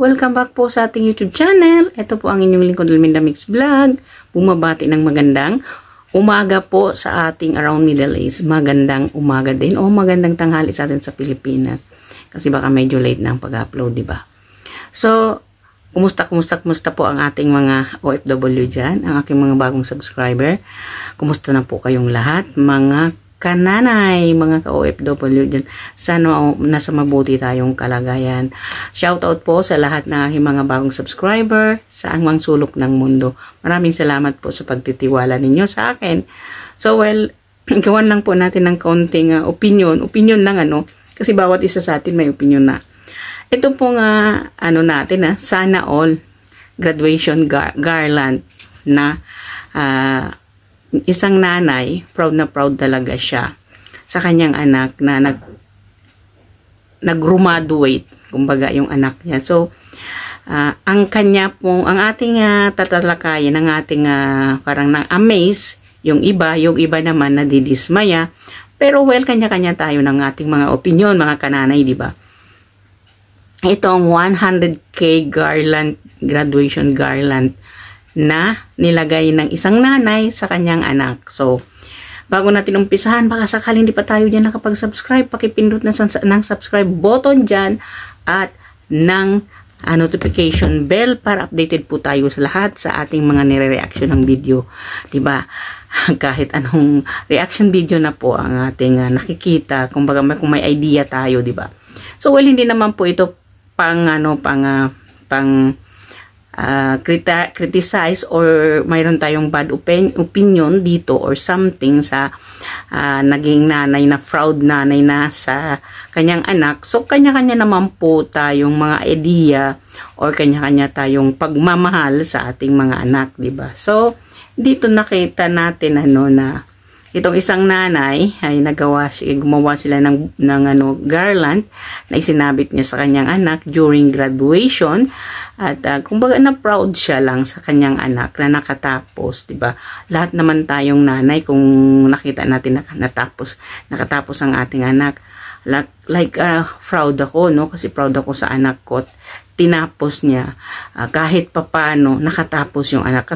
Welcome back po sa ating YouTube channel. Ito po ang inyong lingkod, Elminda Mix Vlog. Bumabati ng magandang umaga po sa ating around Middle East. Magandang umaga din o magandang tanghali sa atin sa Pilipinas. Kasi baka medyo late na ang pag-upload, di ba? So, kumusta po ang ating mga OFW dyan, ang aking mga bagong subscriber. Kumusta na po kayong lahat, mga kananay, mga ka-OFW dyan. Sana nasa mabuti tayong kalagayan. Shoutout po sa lahat ng aking mga bagong subscriber sa angmang sulok ng mundo. Maraming salamat po sa pagtitiwala ninyo sa akin. So, well, gawan lang po natin ng kaunting opinion. Opinion lang, kasi bawat isa sa atin may opinion na. Ito po nga, natin, sana all graduation garland na isang nanay, proud na proud talaga siya sa kanyang anak na nag-graduate, kumbaga yung anak niya. So, ang ating tatalakayin, ang ating parang na-amaze, yung iba naman nadidismaya, pero well, kanya-kanya tayo ng ating mga opinion, mga kananay, di ba? Itong 100K garland, graduation garland, na nilagay ng isang nanay sa kanyang anak. So, bago natin umpisahan, baka sakaling di pa tayo dyan nakapag-subscribe, pakipindot na ng subscribe button dyan at ng notification bell para updated po tayo sa lahat sa ating mga nire-reaction ng video. Diba? Kahit anong reaction video na po ang ating nakikita, kumbaga kung may idea tayo, diba? So, well, hindi naman po ito criticize or mayroon tayong bad opinion dito or something sa naging nanay na proud nanay na sa kanyang anak. So, kanya-kanya naman po tayong mga idea or kanya-kanya tayong pagmamahal sa ating mga anak, diba? So, dito nakita natin na itong isang nanay ay gumawa sila ng garland na isinabit niya sa kanyang anak during graduation at kumbaga na proud siya lang sa kanyang anak na nakatapos, 'di ba? Lahat naman tayong nanay kung nakita natin nakatapos ang ating anak. Proud ako, kasi proud ako sa anak ko. Tinapos niya kahit papano nakatapos yung anak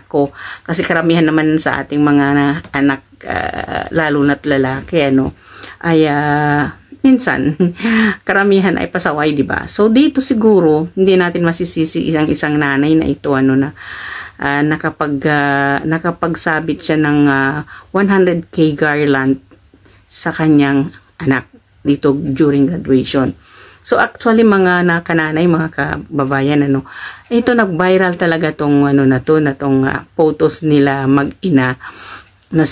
ko, kasi karamihan naman sa ating mga anak lalo na't lalaki ay minsan karamihan ay pasaway, di ba? So dito siguro hindi natin masisisi isang nanay na ito nakapagsabit siya ng 100K garland sa kanyang anak dito during graduation. So actually mga kananay, mga kababayan, ito nag-viral talaga tong photos nila mag-ina na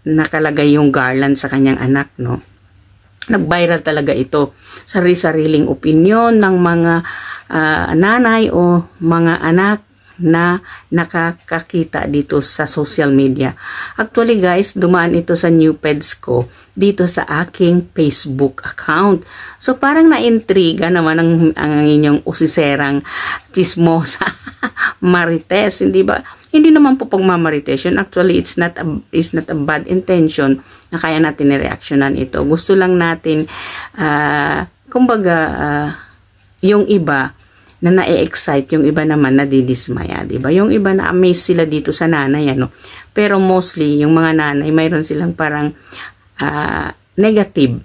nakalagay yung garland sa kanyang anak, Nag-viral talaga ito. Sari-sariling opinion ng mga nanay o mga anak na nakakakita dito sa social media. Actually guys, dumaan ito sa new peds ko dito sa aking Facebook account. So parang na-intriga naman ang inyong usiserang chismosa marites, hindi ba? Hindi naman po pagmamarites yun. Actually, it's not a bad intention na kaya natin i-reactionan ito. Gusto lang natin kumbaga yung iba na na-excite, yung iba naman nadidismaya, di ba? Yung iba na-amaze sila dito sa nanay, Pero mostly, yung mga nanay, mayroon silang parang negative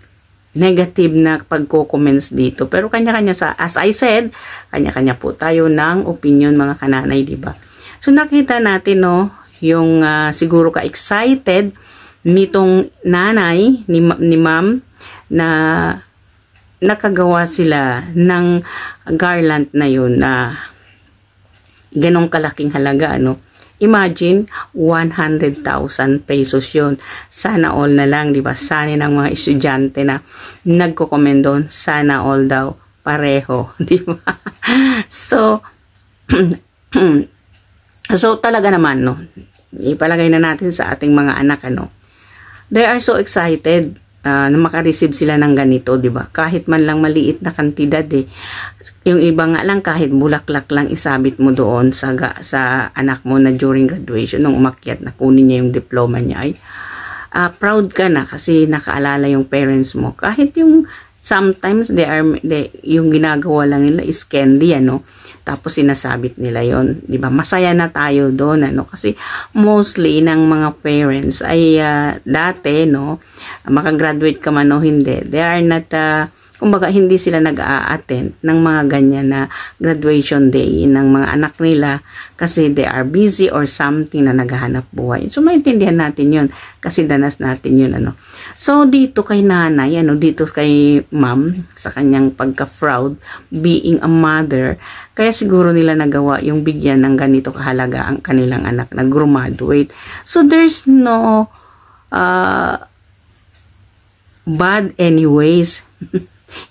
na pagko-comments dito. Pero kanya-kanya as I said, kanya-kanya po tayo ng opinion, mga kananay, di ba? So, nakita natin, yung siguro ka-excited nitong nanay, ni ma'am, na nakagawa sila ng garland na yun na ganong kalaking halaga, Imagine, 100,000 pesos yun. Sana all na lang, di ba? Sana ng mga estudyante na nagko-comment doon, sana all daw pareho, di ba? So, talaga naman, ipalagay na natin sa ating mga anak, they are so excited na makareceive sila ng ganito, di ba? Kahit man lang maliit na kantidad Yung iba nga lang kahit bulaklak lang isabit mo doon sa anak mo na during graduation nung umakyat na kunin niya yung diploma niya, ay proud ka na kasi nakaalala yung parents mo. Kahit yung sometimes yung ginagawa lang nila is candy, tapos sinasabit nila yon, di ba? Masaya na tayo doon, kasi mostly ng mga parents ay dati, makagraduate ka man o hindi, they are not kumbaga hindi sila nag-a-attend ng mga ganyan na graduation day ng mga anak nila kasi they are busy or something na naghahanap buhay. So maintindihan natin yun kasi danas natin yun. So dito kay nanay, dito kay ma'am sa kanyang pagka-proud being a mother, kaya siguro nila nagawa yung bigyan ng ganito kahalaga ang kanilang anak na graduate. So there's no bad anyways.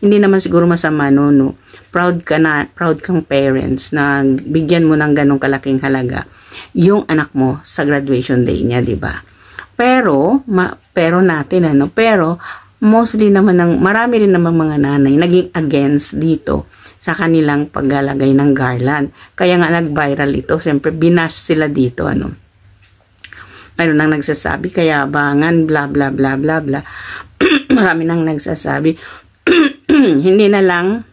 Hindi naman siguro masama, no? Proud kang parents na bigyan mo ng ganong kalaking halaga yung anak mo sa graduation day niya, di ba? Pero natin, pero mostly naman marami rin naman mga nanay naging against dito sa kanilang paglalagay ng garland. Kaya nga nag-viral ito, siyempre binash sila dito, Mayroon nang nagsasabi, kayabangan, bla bla bla bla bla. Marami nang nagsasabi, hindi na lang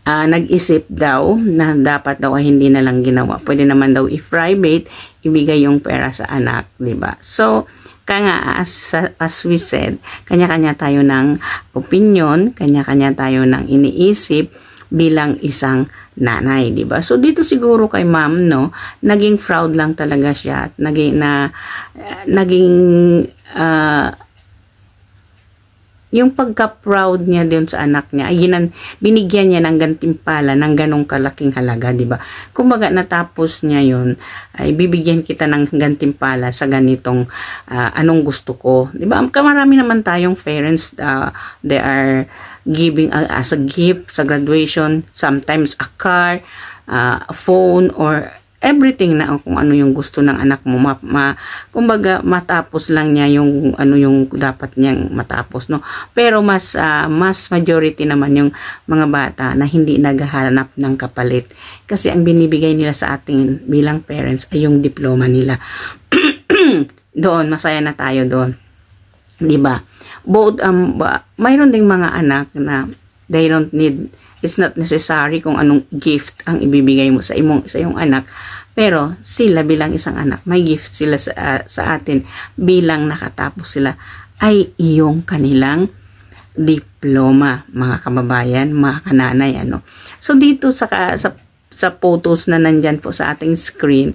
nag-isip daw na dapat daw ay hindi na lang ginawa. Pwede naman daw i-private, ibigay yung pera sa anak, di ba? So, kaya as we said, kanya-kanya tayo ng opinion, kanya-kanya tayo ng iniisip bilang isang nanay, di ba? So, dito siguro kay ma'am, naging proud lang talaga siya at naging yung pagka-proud niya din sa anak niya, ay binigyan niya ng gantimpala ng ganong kalaking halaga, di ba? Kumbaga natapos niya yun, ay bibigyan kita ng gantimpala sa ganitong anong gusto ko, di ba? Marami naman tayong parents, they are giving as a gift sa graduation, sometimes a car, a phone, or everything na kung ano yung gusto ng anak mo, kumbaga matapos lang niya yung yung dapat niyang matapos, pero mas majority naman yung mga bata na hindi naghahanap ng kapalit kasi ang binibigay nila sa ating bilang parents ay yung diploma nila. Doon masaya na tayo doon, di ba? Both mayroon ding mga anak na they don't need, it's not necessary kung anong gift ang ibibigay mo sa iyong anak, pero sila bilang isang anak, may gift sila sa atin bilang nakatapos sila ay iyong kanilang diploma, mga kababayan, mga kananay, So dito sa photos na nandyan po sa ating screen,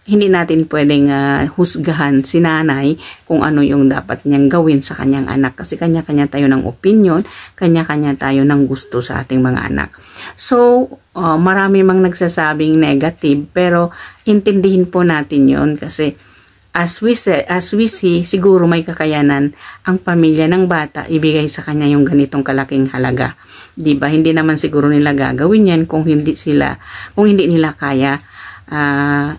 hindi natin pwedeng husgahan si nanay kung ano yung dapat niyang gawin sa kanyang anak kasi kanya-kanya tayo ng opinion, kanya-kanya tayo ng gusto sa ating mga anak. So, marami mang nagsasabing negative pero intindihin po natin yon kasi as we see, siguro may kakayanan ang pamilya ng bata ibigay sa kanya yung ganitong kalaking halaga. 'Di ba? Hindi naman siguro nila gagawin 'yan kung hindi nila kaya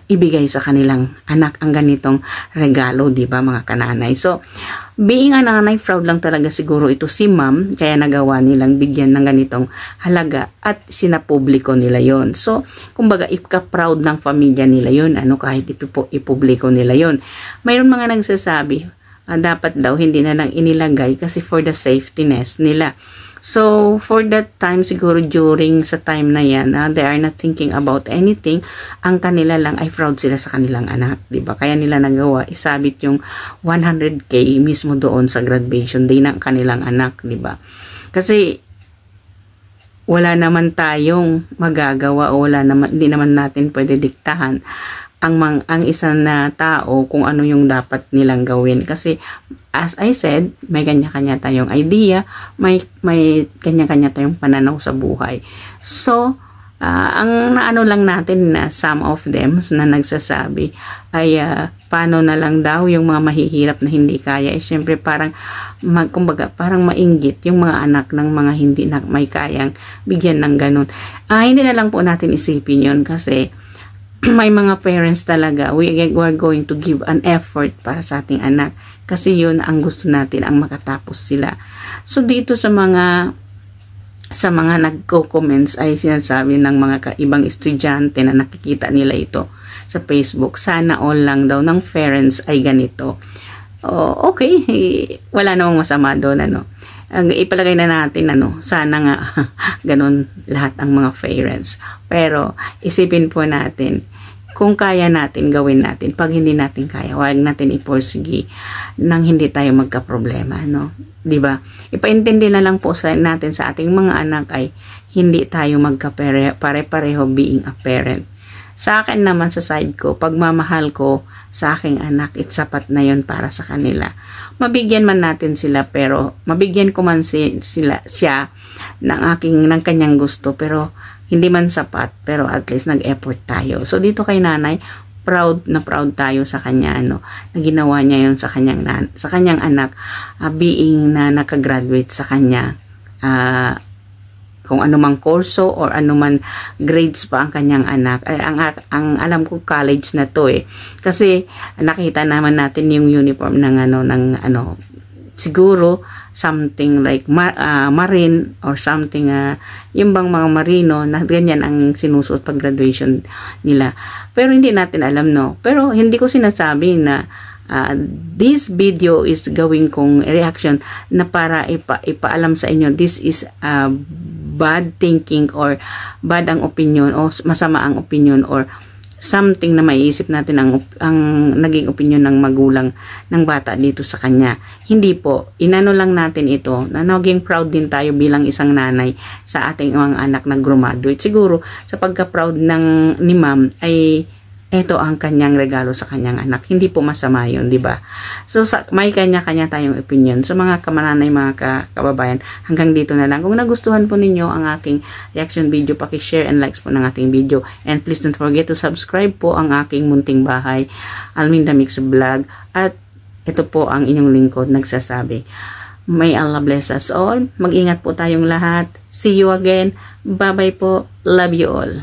ibigay sa kanilang anak ang ganitong regalo, 'di ba, mga kananay? So, being a nanay, proud lang talaga siguro ito si ma'am, kaya nagawa nilang bigyan ng ganitong halaga at sinapubliko nila yon. So, kumbaga, ika-proud ng pamilya nila yon, kahit ipubliko nila yon. Mayroon mga nagsasabi, dapat daw hindi na lang inilagay kasi for the safetyness nila. So, for that time, siguro during sa time na yan, they are not thinking about anything. Ang kanila lang ay proud sila sa kanilang anak, diba? Kaya nila nagawa, isabit yung 100K mismo doon sa graduation day ng kanilang anak, diba? Kasi, wala naman tayong magagawa o hindi naman natin pwede diktahan ang isang na tao kung ano yung dapat nilang gawin. Kasi, as I said, may kanya-kanya tayong idea, may kanya-kanya tayong pananaw sa buhay. So, ang naano lang natin na some of them na nagsasabi ay paano na lang daw yung mga mahihirap na hindi kaya. Siyempre parang kumbaga parang mainggit yung mga anak ng mga hindi na may kayang bigyan ng ganun. Hindi na lang po natin isipin yun kasi may mga parents talaga, we are going to give an effort para sa ating anak kasi yun ang gusto natin, ang makatapos sila. So dito sa mga nagko-comments ay sinasabi ng mga ibang estudyante na nakikita nila ito sa Facebook, sana all lang daw ng parents ay ganito. Okay, wala namang masama doon, ipalagay na natin, sana nga, ganun lahat ang mga parents. Pero, isipin po natin, kung kaya natin, gawin natin. Pag hindi natin kaya, huwag natin iporsige nang hindi tayo magka-problema, no? Diba? Ipaintindi na lang po natin sa ating mga anak ay hindi tayo magka-pare-pareho being a parent. Sa akin naman, sa side ko, pagmamahal ko sa aking anak, sapat na yon para sa kanila. Mabigyan man natin sila, pero mabigyan ko man siya ng kanyang gusto, pero hindi man sapat, pero at least nag-effort tayo. So, dito kay nanay, proud na proud tayo sa kanya, na ginawa niya yon sa kanyang anak, being na nakagraduate sa kanya, kung anumang kurso or anuman grades pa ang kanyang anak. Ang alam ko college na to kasi nakita naman natin yung uniform ng siguro something like marine or something, yung bang mga marino na ganyan ang sinusuot pag graduation nila. Pero hindi natin alam, no? Pero hindi ko sinasabi na this video is gawing kong reaction na para ipaalam sa inyo this is bad thinking or bad ang opinion o masama ang opinion or something na maiisip natin ang naging opinion ng magulang ng bata dito sa kanya. Hindi po. Inano lang natin ito na naging proud din tayo bilang isang nanay sa ating mga anak na graduate. Siguro sa pagka-proud ni ma'am ay ito ang kanyang regalo sa kanyang anak. Hindi po masama yun, di ba? So, may kanya-kanya tayong opinion. So, mga kamananay, mga kababayan, hanggang dito na lang. Kung nagustuhan po ninyo ang aking reaction video, paki-share and likes po ng ating video. And please don't forget to subscribe po ang aking munting bahay, Alminda Mix Vlog. At ito po ang inyong lingkod nagsasabi. May Allah bless us all. Mag-ingat po tayong lahat. See you again. Bye-bye po. Love you all.